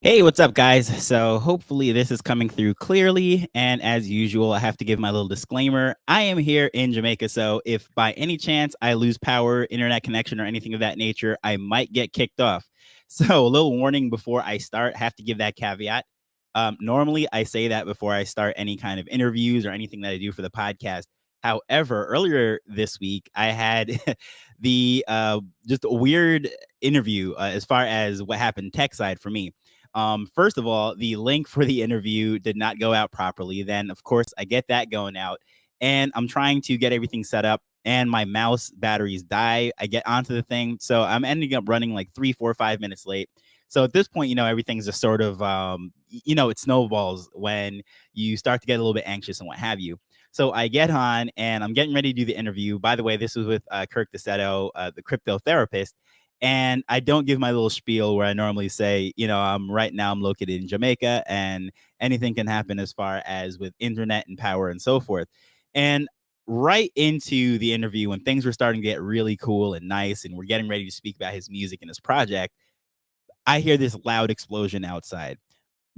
Hey, what's up, guys? So, hopefully, this is coming through clearly. And as usual, I have to give my little disclaimer. I am here in Jamaica. So, if by any chance I lose power, internet connection, or anything of that nature, I might get kicked off. So, a little warning before I start, have to give that caveat. Normally, I say that before I start any kind of interviews or anything that I do for the podcast. However, earlier this week, I had the just a weird interview as far as what happened tech side for me. First of all, the link for the interview did not go out properly. Then, of course, I get that going out, and I'm trying to get everything set up, and my mouse batteries die. I get onto the thing, so I'm ending up running like 3, 4, 5 minutes late. So at this point, everything's just sort of, it snowballs when you start to get a little bit anxious and what have you. So I get on and I'm getting ready to do the interview. By the way, this was with Kirk DeSetto, the crypto therapist. And I don't give my little spiel where I normally say, I'm located in Jamaica and anything can happen as far as with internet and power and so forth. And right into the interview, when things were starting to get really cool and nice, and we're getting ready to speak about his music and his project, I hear this loud explosion outside.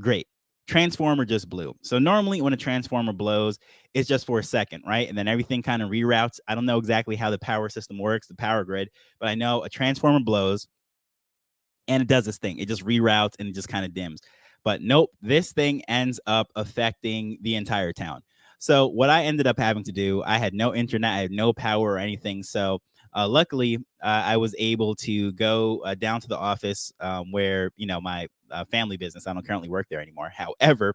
Great. Transformer just blew. So normally when a transformer blows, it's just for a second, right? And then everything kind of reroutes. I don't know exactly how the power system works, the power grid, but I know a transformer blows and it does this thing. It just reroutes and it just kind of dims. But nope, this thing ends up affecting the entire town. So what I ended up having to do, I had no internet, I had no power or anything. So luckily, I was able to go down to the office where my family business. I don't currently work there anymore. However,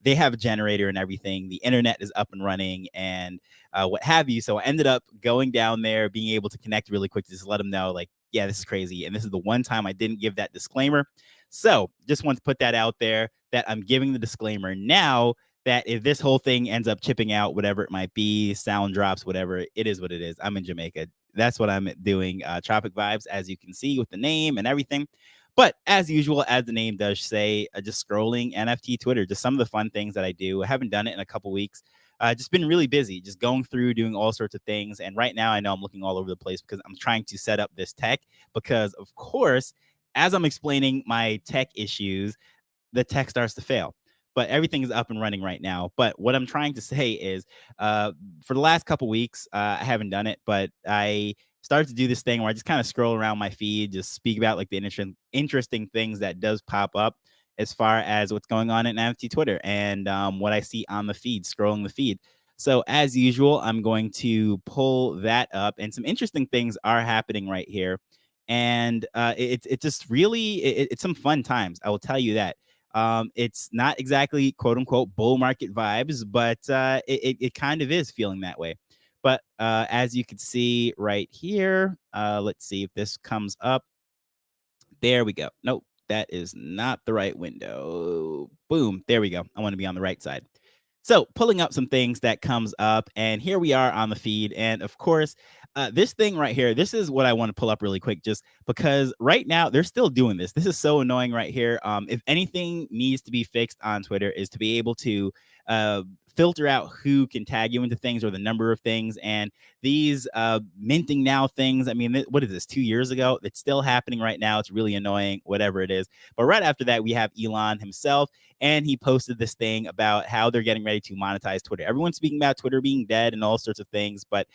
they have a generator and everything. The internet is up and running and what have you. So I ended up going down there, being able to connect really quick to just let them know, like, yeah, this is crazy. And this is the one time I didn't give that disclaimer. So just want to put that out there that I'm giving the disclaimer now that if this whole thing ends up chipping out, whatever it might be, sound drops, whatever, it is what it is. I'm in Jamaica. That's what I'm doing. Tropic Vibes, as you can see with the name and everything. But as usual, as the name does say, just scrolling NFT Twitter, just some of the fun things that I do. I haven't done it in a couple weeks. Just been really busy, just going through, doing all sorts of things. And right now, I know I'm looking all over the place because I'm trying to set up this tech. Because, of course, as I'm explaining my tech issues, the tech starts to fail. But everything is up and running right now. But what I'm trying to say is, for the last couple weeks, I haven't done it, but I started to do this thing where I just kind of scroll around my feed, just speak about like the interesting things that does pop up as far as what's going on in NFT Twitter and what I see on the feed, scrolling the feed. So as usual, I'm going to pull that up, and some interesting things are happening right here, and it's just really it's some fun times. I will tell you that. It's not exactly quote unquote bull market vibes, but it kind of is feeling that way. But as you can see right here, let's see if this comes up. There we go. Nope, that is not the right window. Boom. There we go. I want to be on the right side. So pulling up some things that comes up, and here we are on the feed. And of course, this thing right here, this is what I want to pull up really quick, just because right now they're still doing this. This is so annoying right here. If anything needs to be fixed on Twitter is to be able to filter out who can tag you into things or the number of things. And these minting now things, I mean, what is this, 2 years ago? It's still happening right now. It's really annoying, whatever it is. But right after that, we have Elon himself, and he posted this thing about how they're getting ready to monetize Twitter. Everyone's speaking about Twitter being dead and all sorts of things, but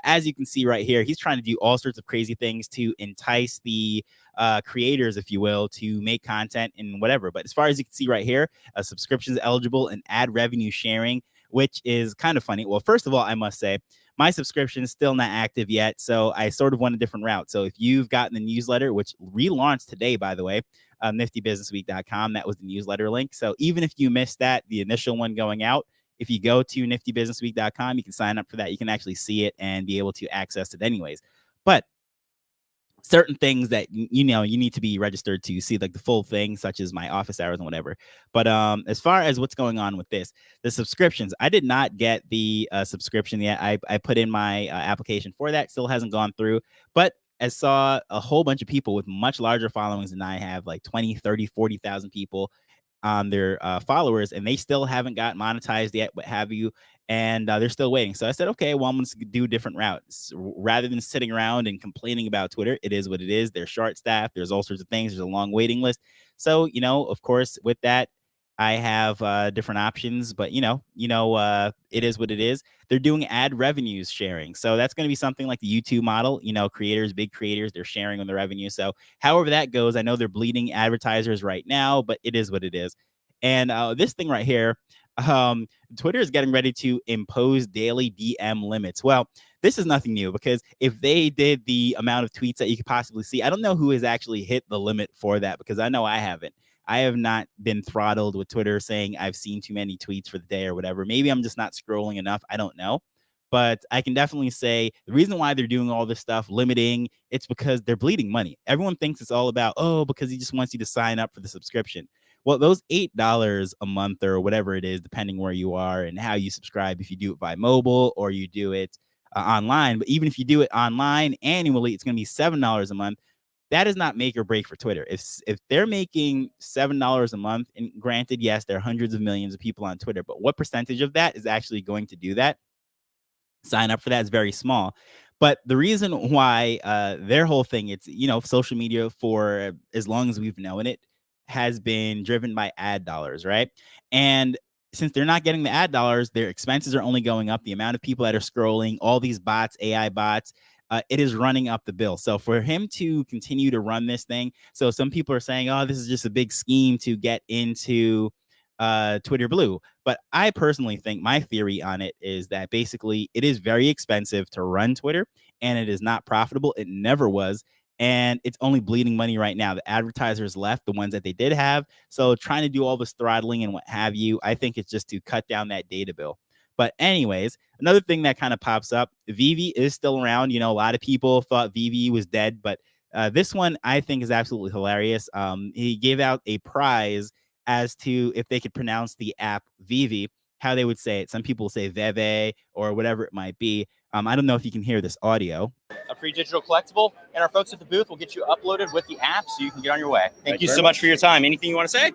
as you can see right here, he's trying to do all sorts of crazy things to entice the creators, if you will, to make content and whatever. But as far as you can see right here, subscriptions eligible and ad revenue sharing, which is kind of funny. Well, first of all, I must say, my subscription is still not active yet, so I sort of went a different route. So if you've gotten the newsletter, which relaunched today, by the way, niftybusinessweek.com, that was the newsletter link. So even if you missed that, the initial one going out, if you go to niftybusinessweek.com, you can sign up for that. You can actually see it and be able to access it anyways. But certain things that you need to be registered to see like the full thing, such as my office hours and whatever. But as far as what's going on with this, the subscriptions, I did not get the subscription yet. I put in my application for that, still hasn't gone through, but I saw a whole bunch of people with much larger followings than I have, like 20, 30, 40,000 people on their followers, and they still haven't got monetized yet, what have you. And they're still waiting. So I said, okay, well, I'm going to do a different route. Rather than sitting around and complaining about Twitter, it is what it is. They're short staffed. There's all sorts of things. There's a long waiting list. So, of course, with that, I have different options, but it is what it is. They're doing ad revenues sharing. So that's going to be something like the YouTube model, creators, big creators, they're sharing on the revenue. So however that goes, I know they're bleeding advertisers right now, but it is what it is. And this thing right here, Twitter is getting ready to impose daily DM limits. Well, this is nothing new, because if they did the amount of tweets that you could possibly see, I don't know who has actually hit the limit for that, because I know I haven't. I have not been throttled with Twitter saying I've seen too many tweets for the day or whatever. Maybe I'm just not scrolling enough. I don't know. But I can definitely say the reason why they're doing all this stuff, limiting, it's because they're bleeding money. Everyone thinks it's all about, because he just wants you to sign up for the subscription. Well, those $8 a month or whatever it is, depending where you are and how you subscribe, if you do it by mobile or you do it online. But even if you do it online annually, it's going to be $7 a month. That does not make or break for Twitter. If they're making $7 a month, and granted, yes, there are hundreds of millions of people on Twitter, but what percentage of that is actually going to do that? Sign up for that is very small. But the reason why their whole thing, it's, social media for as long as we've known it, has been driven by ad dollars, right? And since they're not getting the ad dollars, their expenses are only going up. The amount of people that are scrolling, all these bots, AI bots, it is running up the bill. So for him to continue to run this thing, so some people are saying, oh, this is just a big scheme to get into Twitter Blue. But I personally think, my theory on it is that basically it is very expensive to run Twitter, and it is not profitable. It never was. And it's only bleeding money right now. The advertisers left, the ones that they did have. So trying to do all this throttling and what have you, I think it's just to cut down that data bill. But anyways, another thing that kind of pops up, Vivi is still around. A lot of people thought Vivi was dead, but this one I think is absolutely hilarious. He gave out a prize as to if they could pronounce the app Vivi, how they would say it. Some people say Veve or whatever it might be. I don't know if you can hear this audio. A free digital collectible, and our folks at the booth will get you uploaded with the app so you can get on your way. Thank you so much for your time. Anything you want to say?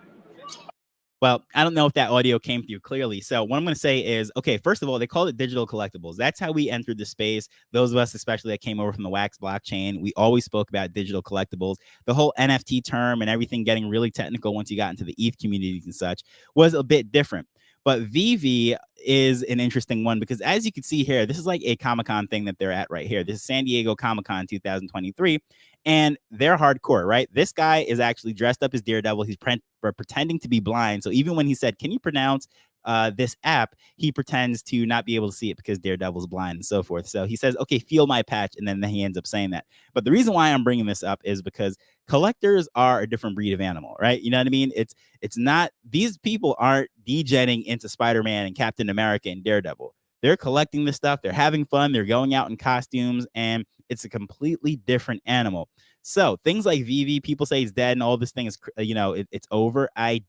Well, I don't know if that audio came through clearly. So what I'm going to say is, okay, first of all, they call it digital collectibles. That's how we entered the space. Those of us, especially that came over from the Wax blockchain, we always spoke about digital collectibles. The whole NFT term and everything getting really technical once you got into the ETH communities and such was a bit different. But Vivi is an interesting one, because as you can see here, this is like a Comic-Con thing that they're at right here. This is San Diego Comic-Con 2023. And they're hardcore, right? This guy is actually dressed up as Daredevil. He's pretending to be blind. So even when he said, can you pronounce this app, he pretends to not be able to see it because Daredevil's blind and so forth. So he says, okay, feel my patch. And then he ends up saying that. But the reason why I'm bringing this up is because collectors are a different breed of animal, right? You know what I mean? It's not, these people aren't degenning into Spider-Man and Captain America and Daredevil. They're collecting this stuff. They're having fun. They're going out in costumes, and it's a completely different animal. So things like Vivi, people say he's dead and all this thing is, it's over. I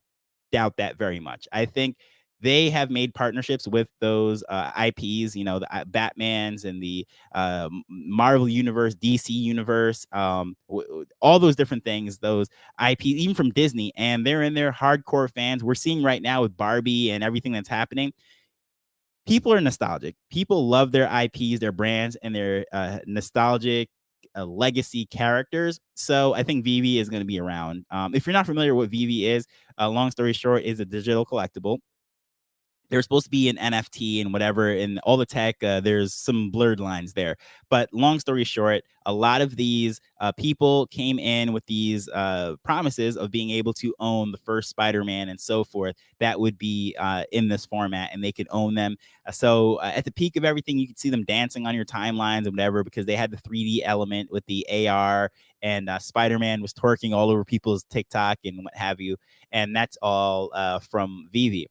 doubt that very much. I think they have made partnerships with those IPs, the Batmans and the Marvel Universe, DC Universe, all those different things, those IPs, even from Disney, and they're in there, hardcore fans. We're seeing right now with Barbie and everything that's happening. People are nostalgic. People love their IPs, their brands, and their nostalgic legacy characters. So I think Vivi is going to be around. If you're not familiar with what Vivi is, long story short, is a digital collectible. They're supposed to be an NFT and whatever, and all the tech, there's some blurred lines there. But long story short, a lot of these people came in with these promises of being able to own the first Spider-Man and so forth that would be in this format, and they could own them. So at the peak of everything, you could see them dancing on your timelines and whatever, because they had the 3D element with the AR, and Spider-Man was twerking all over people's TikTok and what have you. And that's all from Vivi.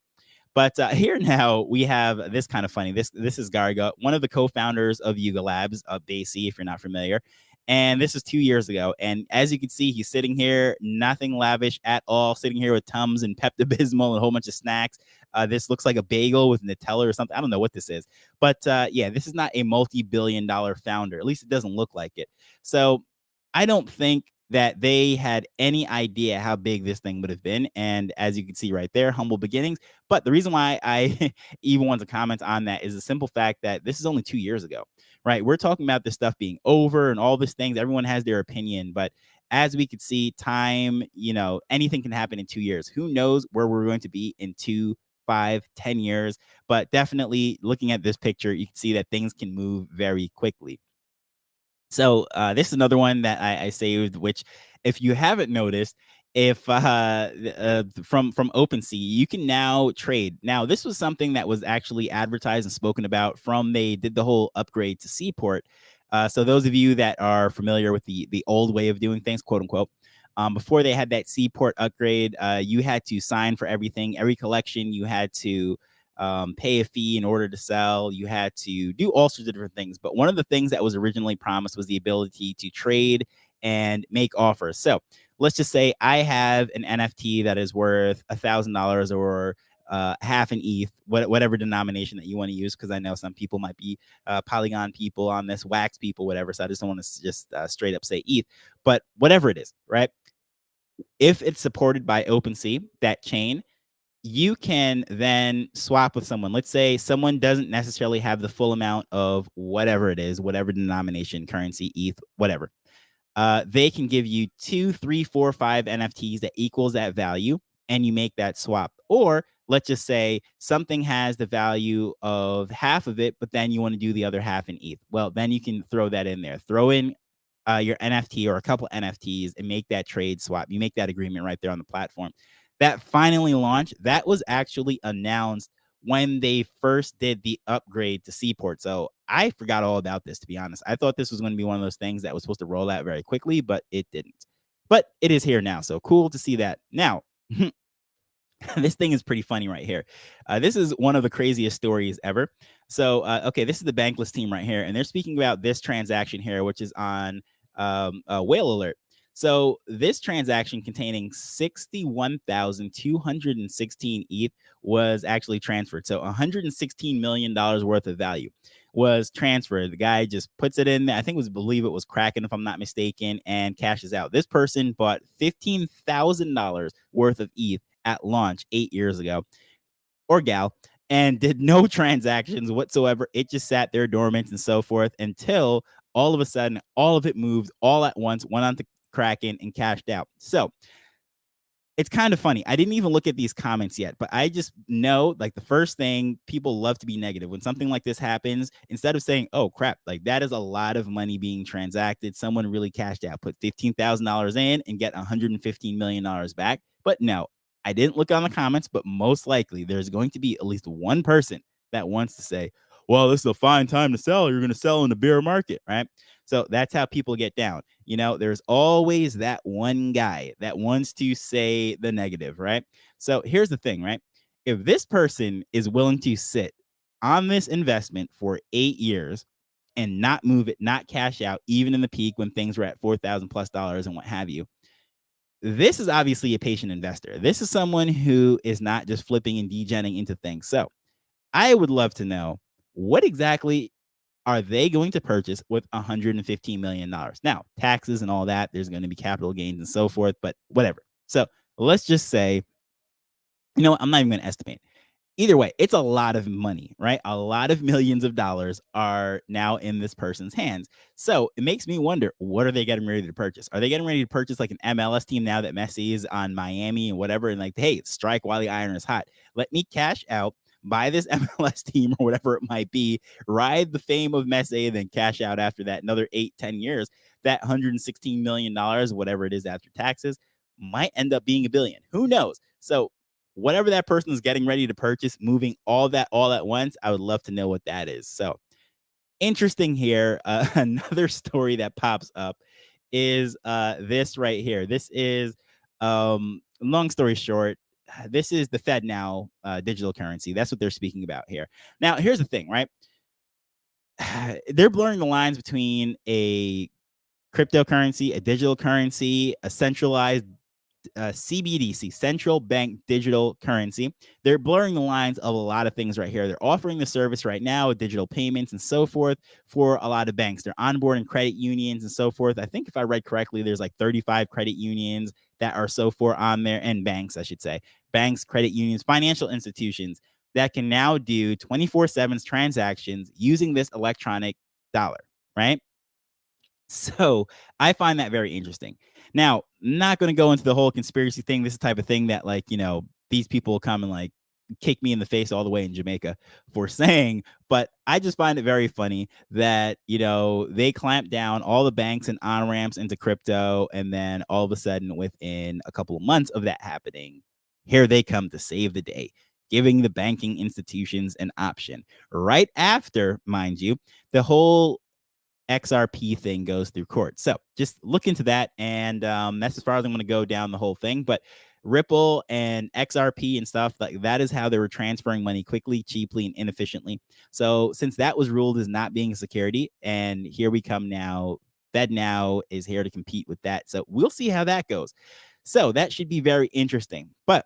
But here now we have this kind of funny. This is Garga, one of the co-founders of Yuga Labs, Basie, if you're not familiar. And this is 2 years ago. And as you can see, he's sitting here, nothing lavish at all, sitting here with Tums and Pepto-Bismol and a whole bunch of snacks. This looks like a bagel with Nutella or something. I don't know what this is. But yeah, this is not a multi-billion-dollar founder. At least it doesn't look like it. So I don't think that they had any idea how big this thing would have been. And as you can see right there, humble beginnings. But the reason why I even want to comment on that is the simple fact that this is only 2 years ago, right? We're talking about this stuff being over and all these things. Everyone has their opinion, but as we could see, time, anything can happen in 2 years. Who knows where we're going to be in 2, 5, 10 years? But definitely looking at this picture, you can see that things can move very quickly. So this is another one that I saved, which if you haven't noticed, if from OpenSea, you can now trade. Now, this was something that was actually advertised and spoken about from they did the whole upgrade to Seaport. So those of you that are familiar with the old way of doing things, quote unquote, before they had that Seaport upgrade, you had to sign for everything, every collection. You had to pay a fee in order to sell. You had to do all sorts of different things. But one of the things that was originally promised was the ability to trade and make offers. So let's just say I have an NFT that is worth $1,000 or half an ETH, whatever denomination that you want to use, because I know some people might be Polygon people on this, Wax people, whatever. So I just don't want to just straight up say ETH, but whatever it is, right? If it's supported by OpenSea, that chain, you can then swap with someone. Let's say someone doesn't necessarily have the full amount of whatever it is, whatever denomination, currency, ETH, whatever. They can give you 2, 3, 4, 5 NFTs that equals that value, and you make that swap. Or let's just say something has the value of half of it, but then you want to do the other half in ETH. Well, then you can throw that in there. Throw in your NFT or a couple NFTs and make that trade swap. You make that agreement right there on the platform. That finally launched. That was actually announced when they first did the upgrade to Seaport. So I forgot all about this, to be honest. I thought this was going to be one of those things that was supposed to roll out very quickly, but it didn't. But it is here now. So cool to see that. Now, this thing is pretty funny right here. This is one of the craziest stories ever. So, okay, this is the Bankless team right here, and they're speaking about this transaction here, which is on Whale Alert. So, this transaction containing 61,216 ETH was actually transferred. So, $116 million worth of value was transferred. The guy just puts it in there. I think believe it was Kraken, if I'm not mistaken, and cashes out. This person bought $15,000 worth of ETH at launch 8 years ago, or gal, and did no transactions whatsoever. It just sat there dormant and so forth until all of a sudden, all of it moved all at once, went on to Kraken and cashed out. So it's kind of funny. I didn't even look at these comments yet, but I just know, like, the first thing, people love to be negative. When something like this happens, instead of saying, oh crap, like that is a lot of money being transacted, someone really cashed out, put $15,000 in and get $115 million back. But no, I didn't look on the comments, but most likely there's going to be at least one person that wants to say, well, this is a fine time to sell. You're going to sell in the bear market, right? So that's how people get down. There's always that one guy that wants to say the negative, right? So here's the thing, right? If this person is willing to sit on this investment for 8 years and not move it, not cash out, even in the peak when things were at $4,000+ and what have you, this is obviously a patient investor. This is someone who is not just flipping and degenning into things. So I would love to know, what exactly are they going to purchase with $115 million? Now, taxes and all that, there's going to be capital gains and so forth, but whatever. So let's just say, I'm not even going to estimate. Either way, it's a lot of money, right? A lot of millions of dollars are now in this person's hands. So it makes me wonder, what are they getting ready to purchase? Are they getting ready to purchase like an MLS team now that Messi is on Miami and whatever? And like, hey, strike while the iron is hot. Let me cash out, buy this MLS team or whatever it might be, ride the fame of Messi, and then cash out after that another 8-10 years. That $116 million, whatever it is after taxes, might end up being $1 billion. Who knows? So whatever that person is getting ready to purchase, moving all that all at once, I would love to know what that is. So interesting here. Another story that pops up is this right here. This is, long story short, this is the Fed now digital currency. That's what they're speaking about here. Now, here's the thing, right? They're blurring the lines between a cryptocurrency, a digital currency, a centralized CBDC, central bank digital currency. They're blurring the lines of a lot of things right here. They're offering the service right now with digital payments and so forth for a lot of banks. They're onboarding credit unions and so forth. I think if I read correctly, there's like 35 credit unions that are so forth on there, and banks, I should say. Banks, credit unions, financial institutions that can now do 24/7 transactions using this electronic dollar, right? So I find that very interesting. Now, not going to go into the whole conspiracy thing. This is the type of thing that, like, these people come and like kick me in the face all the way in Jamaica for saying, but I just find it very funny that, they clamp down all the banks and on ramps into crypto. And then all of a sudden, within a couple of months of that happening, here they come to save the day, giving the banking institutions an option right after, mind you, the whole XRP thing goes through court. So just look into that. And that's as far as I'm going to go down the whole thing. But Ripple and XRP and stuff, like that is how they were transferring money quickly, cheaply, and inefficiently. So since that was ruled as not being a security, and here we come now, Fed now is here to compete with that. So we'll see how that goes. So that should be very interesting. But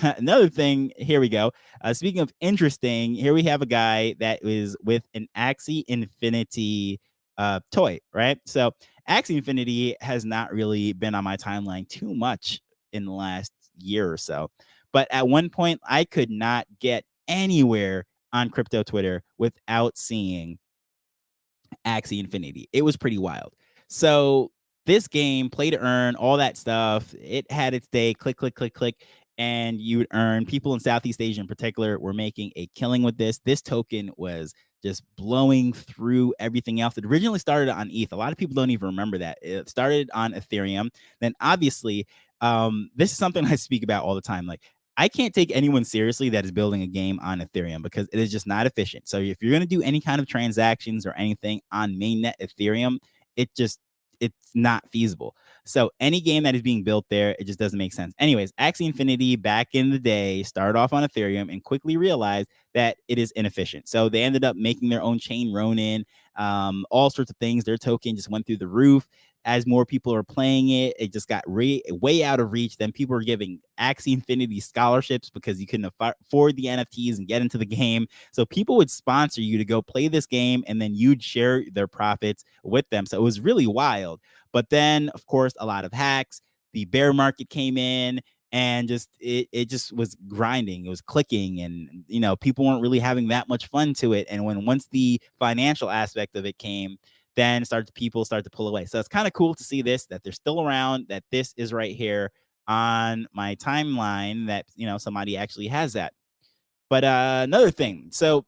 another thing, here we go. Speaking of interesting, here we have a guy that is with an Axie Infinity toy, right? So Axie Infinity has not really been on my timeline too much in the last year or so. But at one point, I could not get anywhere on crypto Twitter without seeing Axie Infinity. It was pretty wild. So this game, play to earn, all that stuff, it had its day, click, click, click, click, and you would earn. People in Southeast Asia in particular were making a killing with this. This token was just blowing through everything else. It originally started on ETH. A lot of people don't even remember that. It started on Ethereum. Then obviously, this is something I speak about all the time. Like, I can't take anyone seriously that is building a game on Ethereum because it is just not efficient. So if you're going to do any kind of transactions or anything on mainnet Ethereum, it's not feasible. So any game that is being built there, it just doesn't make sense. Anyways, Axie Infinity back in the day started off on Ethereum and quickly realized that it is inefficient. So they ended up making their own chain, Ronin, all sorts of things. Their token just went through the roof. As more people are playing it, it just got way out of reach. Then people were giving Axie Infinity scholarships because you couldn't afford the NFTs and get into the game. So people would sponsor you to go play this game, and then you'd share their profits with them. So it was really wild. But then, of course, a lot of hacks. The bear market came in, and it just was grinding. It was clicking, and people weren't really having that much fun to it. And once the financial aspect of it came, then people start to pull away. So it's kind of cool to see that they're still around, that this is right here on my timeline, that somebody actually has that. But another thing, so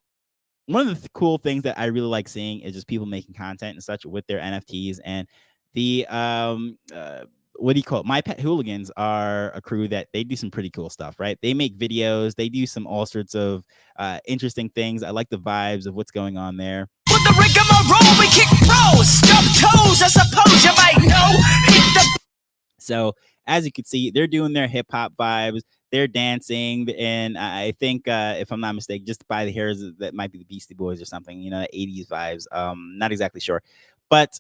one of the cool things that I really like seeing is just people making content and such with their NFTs. And the what do you call it? My Pet Hooligans are a crew that they do some pretty cool stuff, right? They make videos, they do some all sorts of interesting things. I like the vibes of what's going on there. With the rigmarole, we kick pros, stub toes, I suppose you might know. Hit the So as you can see, they're doing their hip hop vibes. They're dancing, and I think, if I'm not mistaken, just by the hairs, that might be the Beastie Boys or something. 80s vibes. Not exactly sure, but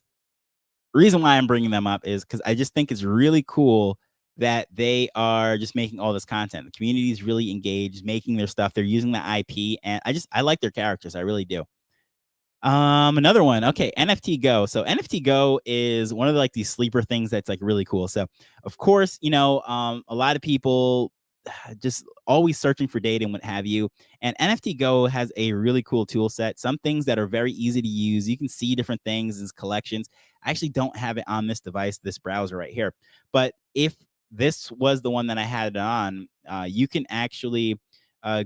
reason why I'm bringing them up is because I just think it's really cool that they are just making all this content. The community is really engaged, making their stuff. They're using the IP, and I like their characters. I really do. Another one. Okay, NFT Go. So NFT Go is one of the, like, these sleeper things that's like really cool. So of course, a lot of people just always searching for data and what have you. And NFT Go has a really cool tool set. Some things that are very easy to use. You can see different things as collections. I actually don't have it on this device, this browser right here. But if this was the one that I had it on, you can actually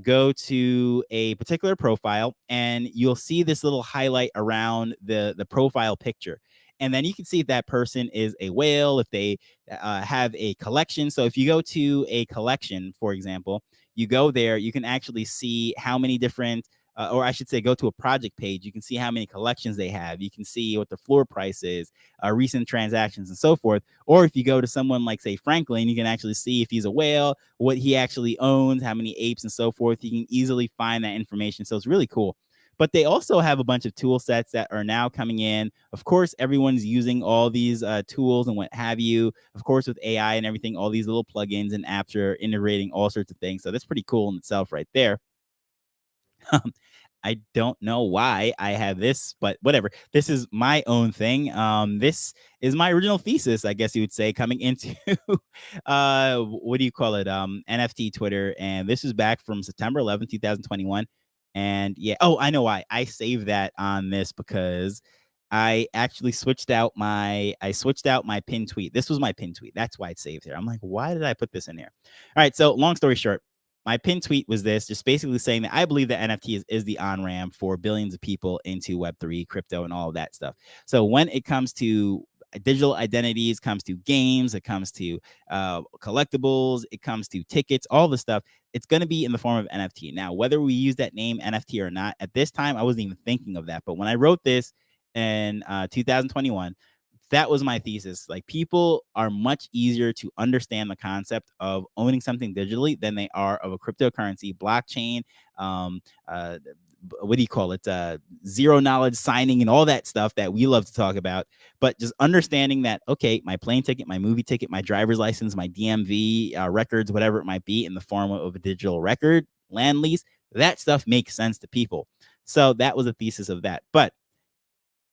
go to a particular profile, and you'll see this little highlight around the profile picture. And then you can see if that person is a whale, if they have a collection. So if you go to a collection, for example, you go there, you can actually see how many different, or I should say, go to a project page. You can see how many collections they have. You can see what the floor price is, recent transactions, and so forth. Or if you go to someone like, say, Franklin, you can actually see if he's a whale, what he actually owns, how many apes, and so forth. You can easily find that information. So it's really cool. but they also have a bunch of tool sets that are now coming in. Of course, everyone's using all these tools and what have you. Of course, with AI and everything, all these little plugins and apps are integrating all sorts of things. So that's pretty cool in itself right there. I don't know why I have this, but whatever. This is my own thing. This is my original thesis, I guess you would say, coming into what do you call it? NFT Twitter. And this is back from September 11th, 2021. And yeah, oh, I know why. I saved that on this because I actually switched out my pin tweet. This was my pin tweet. That's why it's saved here. I'm like, why did I put this in here? All right. So long story short, my pin tweet was this, just basically saying that I believe that NFT is the on-ramp for billions of people into Web3, crypto, and all of that stuff. So when it comes to digital identities, comes to games, it comes to collectibles, it comes to tickets, all the stuff, it's going to be in the form of NFT. Now, whether we use that name NFT or not, at this time, I wasn't even thinking of that. But when I wrote this in 2021, that was my thesis. Like, people are much easier to understand the concept of owning something digitally than they are of a cryptocurrency, blockchain, what do you call it? Zero knowledge signing and all that stuff that we love to talk about. But just understanding that, okay, my plane ticket, my movie ticket, my driver's license, my DMV records, whatever it might be in the form of a digital record, land lease, that stuff makes sense to people. So that was a thesis of that. But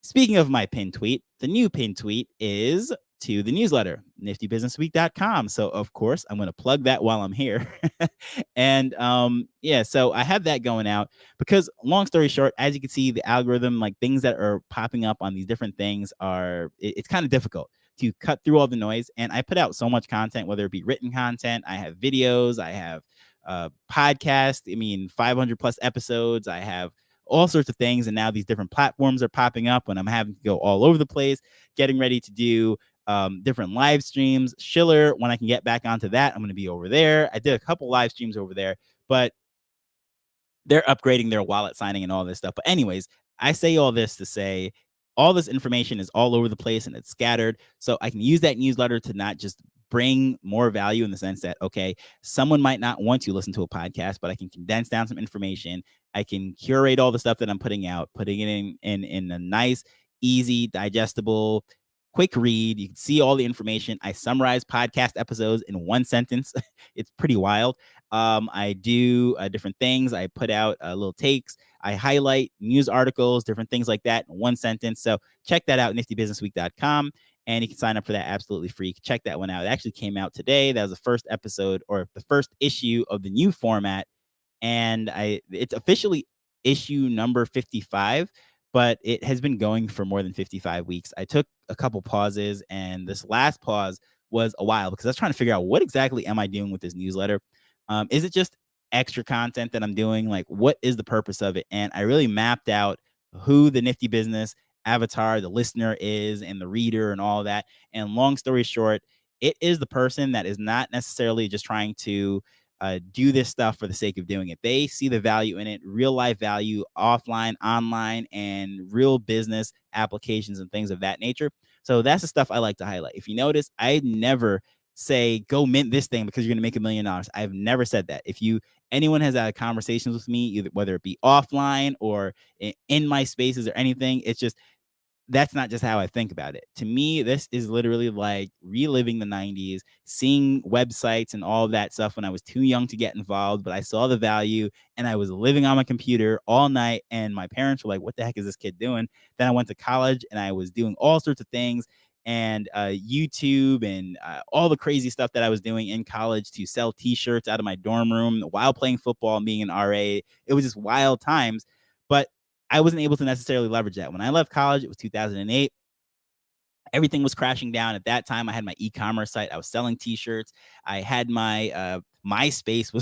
speaking of my pin tweet, the new pin tweet is to the newsletter, niftybusinessweek.com. So, of course, I'm going to plug that while I'm here. And yeah, so I have that going out because, long story short, as you can see, the algorithm, like things that are popping up on these different things it's kind of difficult to cut through all the noise. And I put out so much content, whether it be written content, I have videos, I have podcasts, 500 plus episodes, I have all sorts of things. And now these different platforms are popping up when I'm having to go all over the place, getting ready to do different live streams. Schiller, when I can get back onto that, I'm going to be over there. I did a couple live streams over there, but they're upgrading their wallet signing and all this stuff. But anyways, I say all this to say all this information is all over the place and it's scattered. So I can use that newsletter to not just bring more value in the sense that, okay, someone might not want to listen to a podcast, but I can condense down some information. I can curate all the stuff that I'm putting out, putting it in a nice, easy, digestible, quick read. You can see all the information. I summarize podcast episodes in one sentence. It's pretty wild. I do different things. I put out little takes. I highlight news articles, different things like that in one sentence. So check that out, niftybusinessweek.com. And you can sign up for that absolutely free. Check that one out. It actually came out today. That was the first episode or the first issue of the new format. And it's officially issue number 55, but it has been going for more than 55 weeks. I took a couple pauses, and this last pause was a while because I was trying to figure out what exactly am I doing with this newsletter. Is it just extra content that I'm doing? Like, what is the purpose of it? And I really mapped out who the Nifty Business avatar, the listener is, and the reader and all that. And long story short, it is the person that is not necessarily just trying to do this stuff for the sake of doing it. They see the value in it, real life value, offline, online, and real business applications and things of that nature. So that's the stuff I like to highlight. If you notice, I never say go mint this thing because you're going to make $1 million. I've never said that. If anyone has had conversations with me, either whether it be offline or in my spaces or anything, it's just that's not just how I think about it. To me, this is literally like reliving the 90s, seeing websites and all of that stuff when I was too young to get involved, but I saw the value and I was living on my computer all night. And my parents were like, what the heck is this kid doing? Then I went to college and I was doing all sorts of things and YouTube and all the crazy stuff that I was doing in college to sell t-shirts out of my dorm room while playing football and being an RA. It was just wild times. But I wasn't able to necessarily leverage that. When I left college, it was 2008. Everything was crashing down. At that time, I had my e-commerce site. I was selling t-shirts. I had my MySpace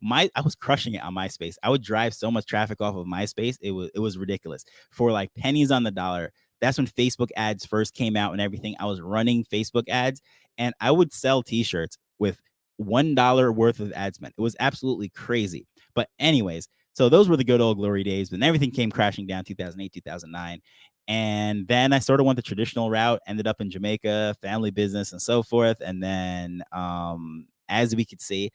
I was crushing it on MySpace. I would drive so much traffic off of MySpace. It was ridiculous. For like pennies on the dollar. That's when Facebook ads first came out and everything. I was running Facebook ads and I would sell t-shirts with $1 worth of ad spend. It was absolutely crazy. But anyways, so those were the good old glory days, but then everything came crashing down 2008, 2009. And then I sort of went the traditional route, ended up in Jamaica, family business and so forth. And then as we could see,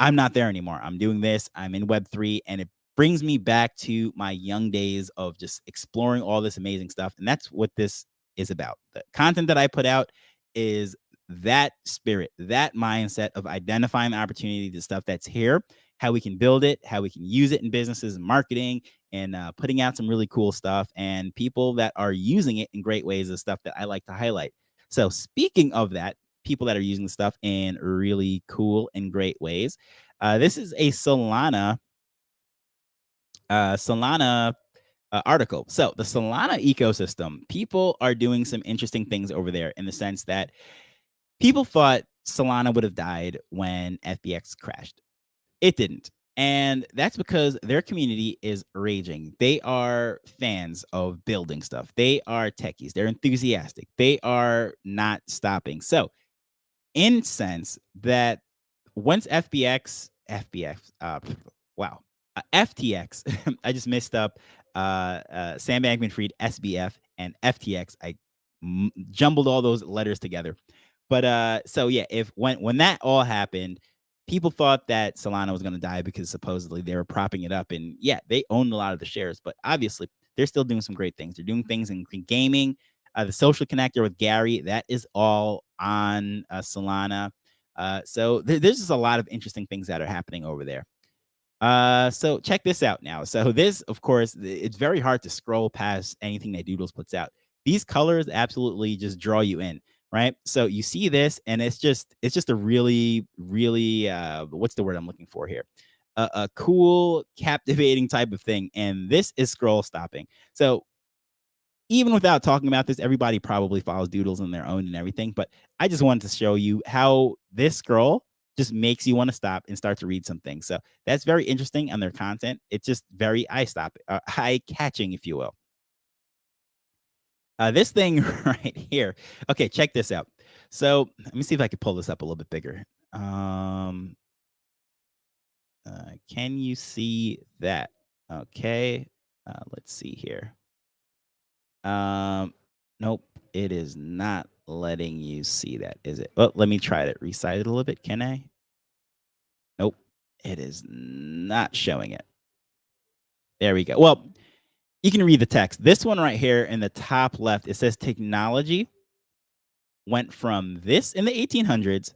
I'm not there anymore. I'm doing this. I'm in Web3 and it brings me back to my young days of just exploring all this amazing stuff. And that's what this is about. The content that I put out is that spirit, that mindset of identifying the opportunity, the stuff that's here, how we can build it, how we can use it in businesses and marketing, and putting out some really cool stuff, and people that are using it in great ways is stuff that I like to highlight. So speaking of that, people that are using the stuff in really cool and great ways. This is a Solana article. So the Solana ecosystem, people are doing some interesting things over there in the sense that people thought Solana would have died when FBX crashed. It didn't. And that's because their community is raging. They are fans of building stuff. They are techies. They're enthusiastic. They are not stopping. So in sense that once wow, FTX, I just messed up Sam Bankman-Fried, SBF, and FTX. I jumbled all those letters together. But so yeah, if when that all happened, people thought that Solana was going to die because supposedly they were propping it up, and yeah, they owned a lot of the shares, but obviously they're still doing some great things. They're doing things in gaming. The social connector with Gary, that is all on Solana. So there's just a lot of interesting things that are happening over there. So check this out now. So this, of course, it's very hard to scroll past anything that Doodles puts out. These colors absolutely just draw you in, right? So you see this, and it's just a really, really what's the word I'm looking for here? A cool, captivating type of thing. And this is scroll stopping. So even without talking about this, everybody probably follows Doodles on their own and everything. But I just wanted to show you how this scroll just makes you want to stop and start to read some things. So that's very interesting on their content. It's just very eye catching, if you will. This thing right here. Okay, check this out. So let me see if I can pull this up a little bit bigger. Can you see that? Okay, let's see here. Nope, it is not letting you see that, is it? Well, let me try to resize it a little bit. Can I? Nope, it is not showing it. There we go. Well, you can read the text. This one right here in the top left, it says technology went from this in the 1800s,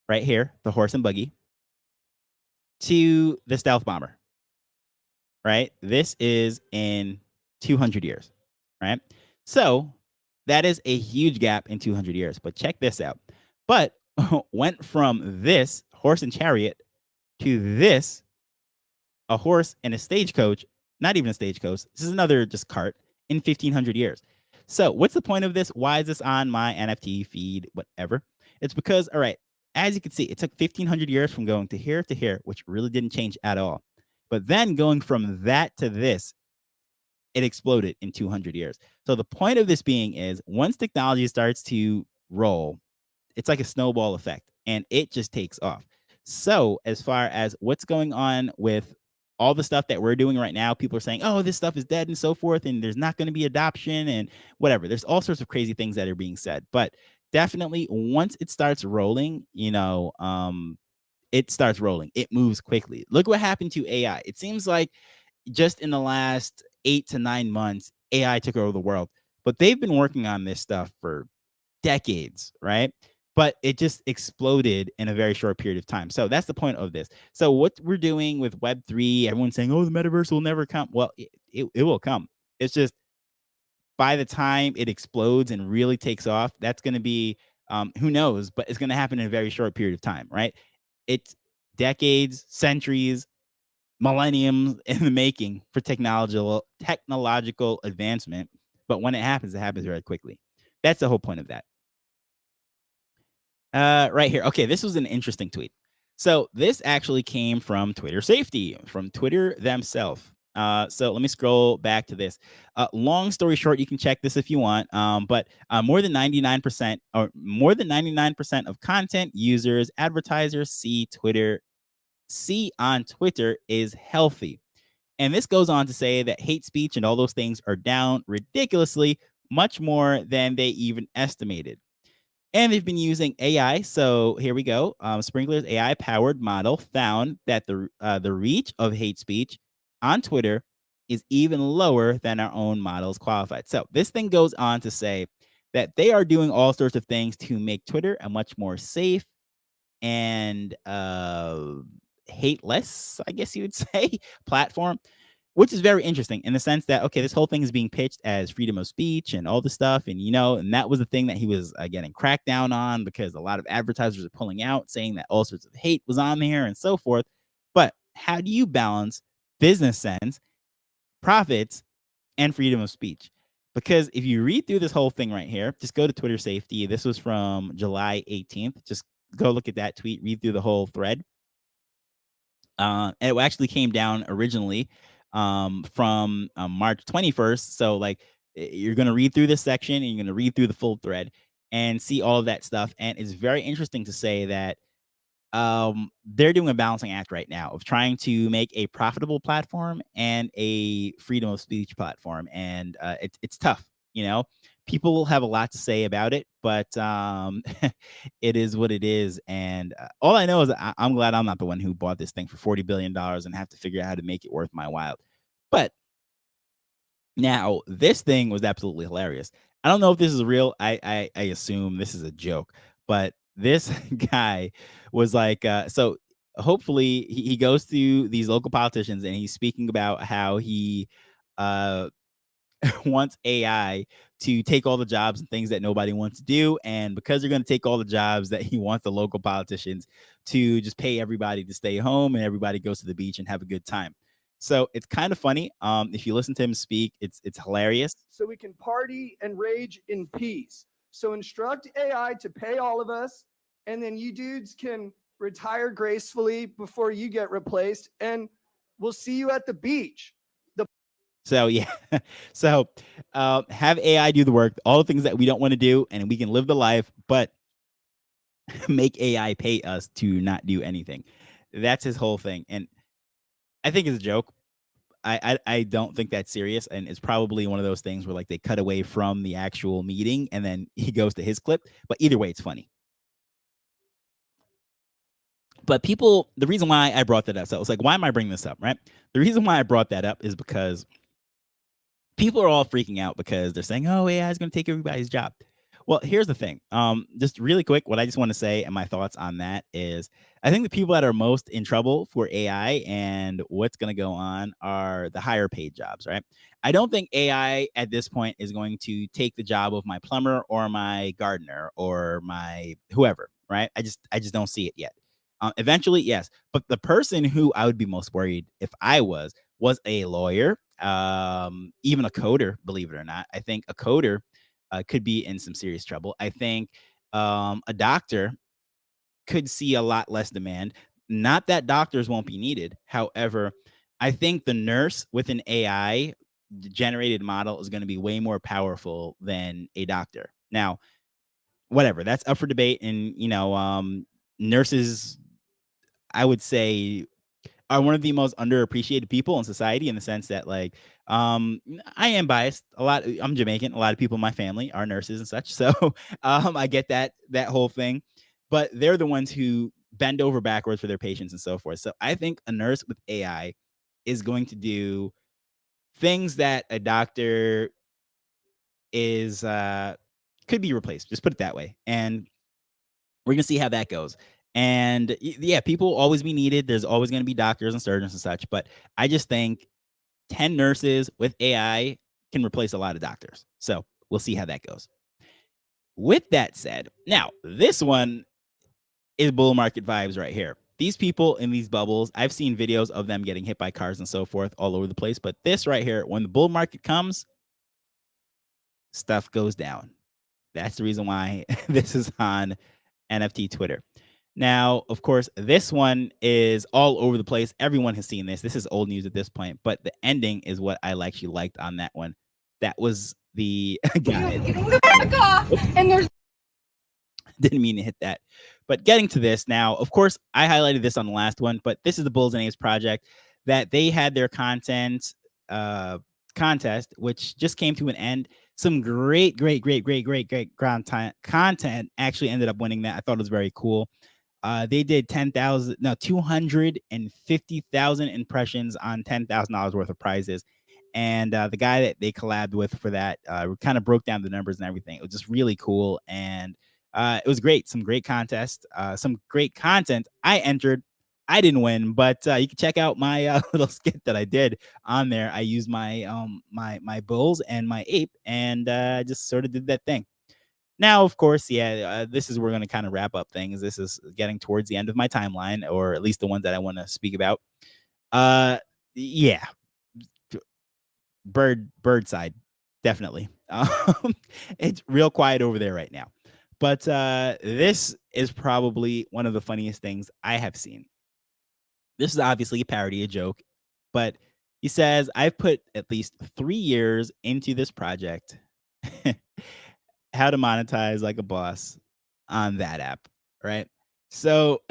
right here, the horse and buggy, to the stealth bomber, right? This is in 200 years, right? So that is a huge gap in 200 years. But check this out. But went from this horse and chariot to this, a horse and a stagecoach, not even a stagecoach. This is another just cart in 1500 years. So what's the point of this? Why is this on my NFT feed, whatever? It's because, all right, as you can see, it took 1500 years from going to here, which really didn't change at all. But then going from that to this, it exploded in 200 years. So the point of this being is once technology starts to roll, it's like a snowball effect and it just takes off. So as far as what's going on with all the stuff that we're doing right now, people are saying, oh, this stuff is dead and so forth, and there's not going to be adoption and whatever. There's all sorts of crazy things that are being said. But definitely once it starts rolling, it starts rolling. It moves quickly. Look what happened to AI. It seems like just in the last 8 to 9 months, AI took over the world. But they've been working on this stuff for decades, right? But it just exploded in a very short period of time. So that's the point of this. So what we're doing with Web3, everyone's saying, oh, the metaverse will never come. Well, it will come. It's just by the time it explodes and really takes off, that's going to be, who knows, but it's going to happen in a very short period of time, right? It's decades, centuries, millenniums in the making for technological advancement. But when it happens very quickly. That's the whole point of that. Right here. Okay, this was an interesting tweet. So this actually came from Twitter safety, from Twitter themselves. So let me scroll back to this. Long story short, you can check this if you want. But more than 99% of content users, advertisers see on Twitter is healthy. And this goes on to say that hate speech and all those things are down ridiculously, much more than they even estimated. And they've been using AI. So here we go. Sprinkler's AI powered model found that the reach of hate speech on Twitter is even lower than our own models qualified. So this thing goes on to say that they are doing all sorts of things to make Twitter a much more safe and hateless, I guess you would say, platform, which is very interesting in the sense that, okay, this whole thing is being pitched as freedom of speech and all this stuff. And, and that was the thing that he was getting cracked down on because a lot of advertisers are pulling out saying that all sorts of hate was on there and so forth. But how do you balance business sense, profits, and freedom of speech? Because if you read through this whole thing right here, just go to Twitter safety. This was from July 18th. Just go look at that tweet, read through the whole thread. And it actually came down originally from March 21st. So, like, you're going to read through this section and you're going to read through the full thread and see all of that stuff. And it's very interesting to say that they're doing a balancing act right now of trying to make a profitable platform and a freedom of speech platform. And it's tough. People will have a lot to say about it, but it is what it is. And all I know is I'm glad I'm not the one who bought this thing for $40 billion and have to figure out how to make it worth my while. But now this thing was absolutely hilarious. I don't know if this is real. I assume this is a joke, but this guy was like, so hopefully he goes to these local politicians and he's speaking about how he uh wants AI to take all the jobs and things that nobody wants to do. And because they're going to take all the jobs, that he wants the local politicians to just pay everybody to stay home and everybody goes to the beach and have a good time. So it's kind of funny. If you listen to him speak, it's hilarious. So we can party and rage in peace. So instruct AI to pay all of us, and then you dudes can retire gracefully before you get replaced, and we'll see you at the beach. So yeah, so have AI do the work, all the things that we don't want to do, and we can live the life, but make AI pay us to not do anything. That's his whole thing, and I think it's a joke. I don't think that's serious, and it's probably one of those things where like they cut away from the actual meeting and then he goes to his clip. But either way, it's funny. But the reason why I brought that up, so I was like, why am I bringing this up, right? The reason why I brought that up is because people are all freaking out because they're saying, oh, AI is going to take everybody's job. Well, here's the thing. Just really quick, what I just want to say and my thoughts on that is I think the people that are most in trouble for AI and what's going to go on are the higher paid jobs, right? I don't think AI at this point is going to take the job of my plumber or my gardener or my whoever, right? I just don't see it yet. Eventually, yes. But the person who I would be most worried if I was a lawyer, even a coder, believe it or not. I think a coder could be in some serious trouble. I think a doctor could see a lot less demand. Not that doctors won't be needed. However, I think the nurse with an AI generated model is going to be way more powerful than a doctor. Now, whatever, that's up for debate. And, nurses, I would say, are one of the most underappreciated people in society in the sense that, like, I am biased. I'm Jamaican. A lot of people in my family are nurses and such. So I get that whole thing, but they're the ones who bend over backwards for their patients and so forth. So I think a nurse with AI is going to do things that a doctor is could be replaced. Just put it that way. And we're gonna see how that goes. And yeah, people will always be needed. There's always going to be doctors and surgeons and such. But I just think 10 nurses with AI can replace a lot of doctors. So we'll see how that goes. With that said, now this one is bull market vibes right here. These people in these bubbles, I've seen videos of them getting hit by cars and so forth all over the place. But this right here, when the bull market comes, stuff goes down. That's the reason why this is on NFT Twitter. Now, of course, this one is all over the place. Everyone has seen this. This is old news at this point, but the ending is what I actually liked on that one. That was the guy. And there's Didn't mean to hit that. But getting to this now, of course, I highlighted this on the last one, but this is the Bulls and Apes project that they had their content contest, which just came to an end. some great content actually ended up winning that. I thought it was very cool. They did 250,000 impressions on $10,000 worth of prizes. And the guy that they collabed with for that kind of broke down the numbers and everything. It was just really cool. And it was great. Some great contest, some great content. I entered. I didn't win, but you can check out my little skit that I did on there. I used my bulls and my ape, and just sort of did that thing. Now, of course, this is where we're going to kind of wrap up things. This is getting towards the end of my timeline, or at least the ones that I want to speak about. Yeah, bird side, definitely. It's real quiet over there right now, but this is probably one of the funniest things I have seen. This is obviously a parody, a joke, but he says, I've put at least 3 years into this project. How to monetize like a boss on that app, right? So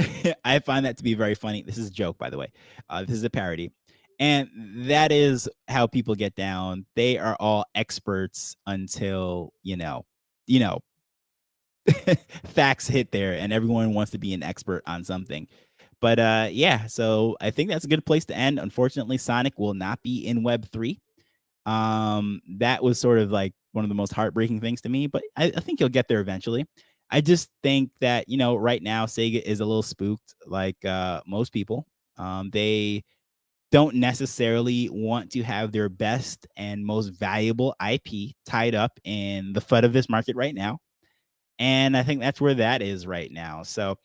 I find that to be very funny. This is a joke, by the way. This is a parody. And that is how people get down. They are all experts until, facts hit there and everyone wants to be an expert on something. But yeah, so I think that's a good place to end. Unfortunately, Sonic will not be in Web 3. That was sort of like one of the most heartbreaking things to me, but I think you'll get there eventually. I just think that, right now Sega is a little spooked, like most people. They don't necessarily want to have their best and most valuable IP tied up in the FUD of this market right now. And I think that's where that is right now. So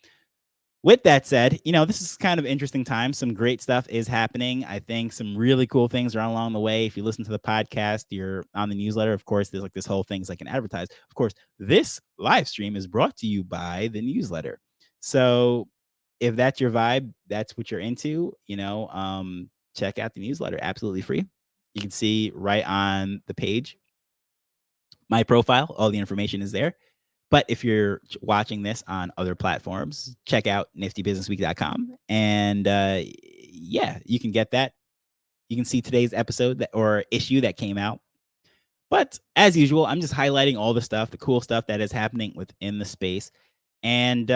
with that said, this is kind of interesting time. Some great stuff is happening. I think some really cool things are along the way. If you listen to the podcast, you're on the newsletter. Of course, there's like this whole thing's like an advertise. Of course, this live stream is brought to you by the newsletter. So if that's your vibe, that's what you're into, check out the newsletter. Absolutely free. You can see right on the page, my profile, all the information is there. But if you're watching this on other platforms, check out niftybusinessweek.com. And yeah, you can get that. You can see today's episode or issue that came out. But as usual, I'm just highlighting all the stuff, the cool stuff that is happening within the space. And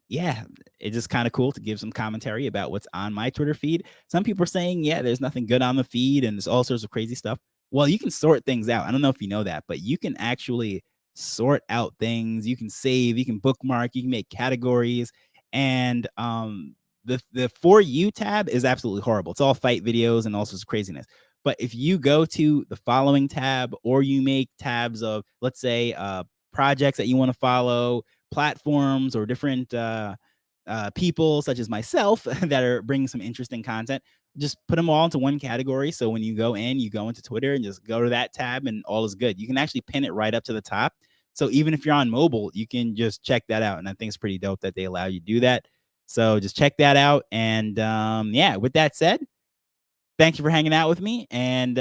yeah, it's just kind of cool to give some commentary about what's on my Twitter feed. Some people are saying, yeah, there's nothing good on the feed and there's all sorts of crazy stuff. Well, you can sort things out. I don't know if you know that, but you can actually sort out things. You can save, you can bookmark, you can make categories. And the For You tab is absolutely horrible. It's all fight videos and all sorts of craziness. But if you go to the following tab, or you make tabs of, let's say, projects that you want to follow, platforms, or different people such as myself that are bringing some interesting content, just put them all into one category. So when you go into Twitter and just go to that tab and all is good. You can actually pin it right up to the top. So even if you're on mobile, you can just check that out. And I think it's pretty dope that they allow you to do that. So just check that out. And yeah, with that said, thank you for hanging out with me and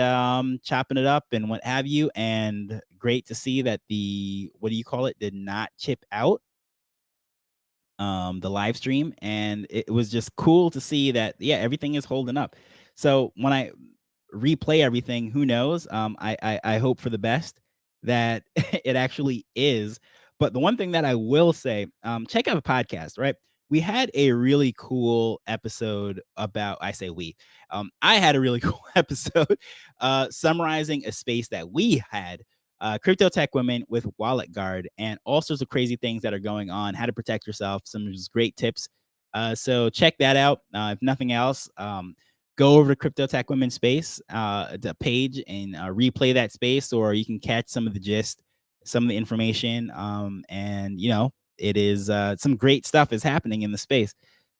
chopping it up and what have you. And great to see that what do you call it, did not chip out the live stream. And it was just cool to see that, yeah, everything is holding up. So when I replay everything, who knows? I hope for the best that it actually is. But the one thing that I will say, check out the podcast, right? We had a really cool episode about, I say we, I had a really cool episode summarizing a space that we had, crypto tech women with wallet guard, and all sorts of crazy things that are going on, how to protect yourself, some just great tips. So check that out. If nothing else, go over to Crypto Tech Women Space, the page, and replay that space, or you can catch some of the gist, some of the information. And it is some great stuff is happening in the space.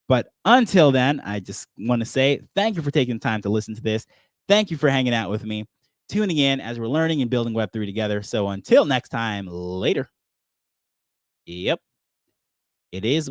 But until then, I just want to say thank you for taking the time to listen to this. Thank you for hanging out with me, tuning in as we're learning and building Web3 together. So until next time, later. Yep, it is.